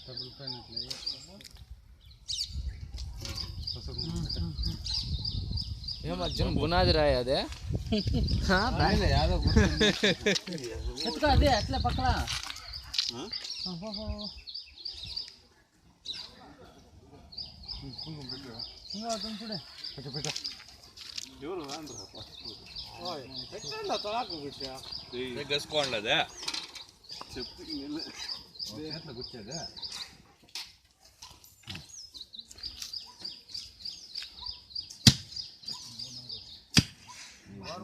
double పైన ఏమర్జున్ బునాది రాయ అదే అదే అట్లా పక్కన గసుకోండి అదే చెప్తే కూర్చోదా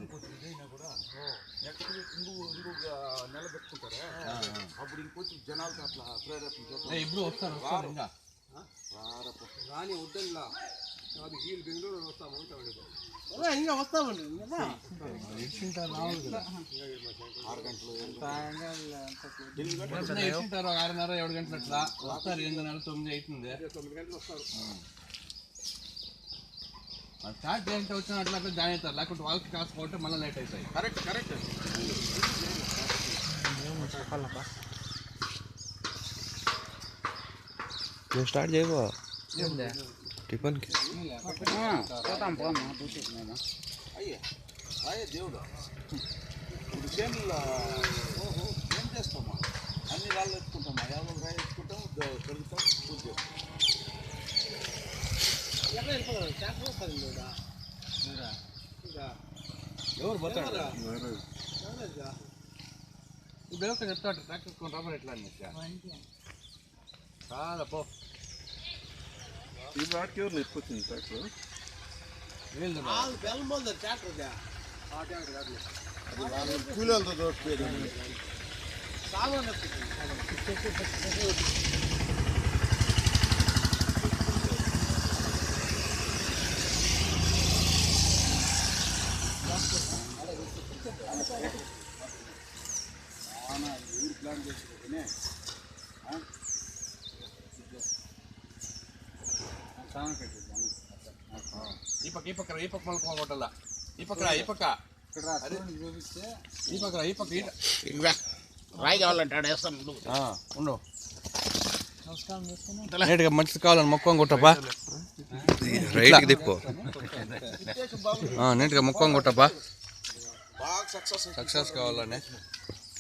ఇంకొక నెల పెట్టుకుంటారా అప్పుడు ఇంకొంచెం జనాలతో అట్లా ప్రేరేపణ ఇప్పుడు వస్తారు రాని వద్దంలా అది వీళ్ళు బెంగళూరు వస్తాము ఇంకా వస్తామండి 6 గంటలు 7 గంటలు అట్లా వస్తారు 8 9 అవుతుంది 9 గంటలు వస్తారు స్టార్ట్ ఏంటో వచ్చిన అట్లా జాయిన్ అవుతారు లేకుంటే వాళ్ళకి కాసుకోవటం మళ్ళీ లేట్ అవుతాయి కరెక్ట్ కరెక్ట్ నువ్వు స్టార్ట్ చేయబో టిఫిన్కి అయ్యా అయ్యే దేవుడు ఇప్పుడు చేనుల్లో ఏం చేస్తామా అన్ని రాళ్ళు ఎత్తుకుంటామా ఎవరు రాయి ఎత్తుకుంటాం పెరుగుతాం పూజ ఎవరు పోతాడు ఇప్పుడు చెప్తాడు ట్రాక్టర్ రాబడి ఎట్లా అని చాలా పో ఈ వాటికి ఎవరు ఎత్తుకొచ్చింది ట్రాక్టర్ కూలీలతో దోచుకోలేదు ప్లాన్ చేసుకుంటేనే ఈ పక్క మలుకోగొట్టాల ఈ పక్క చూపిస్తే ఈ పక్క రాయి కావాలంటే ఆడేస్తాం ఉండు నీట్గా మంచిది కావాలని మొక్కం కొట్టపా రైట్కి తిప్పు నీట్గా మొక్కం కొట్టపా సక్సెస్ కావాలని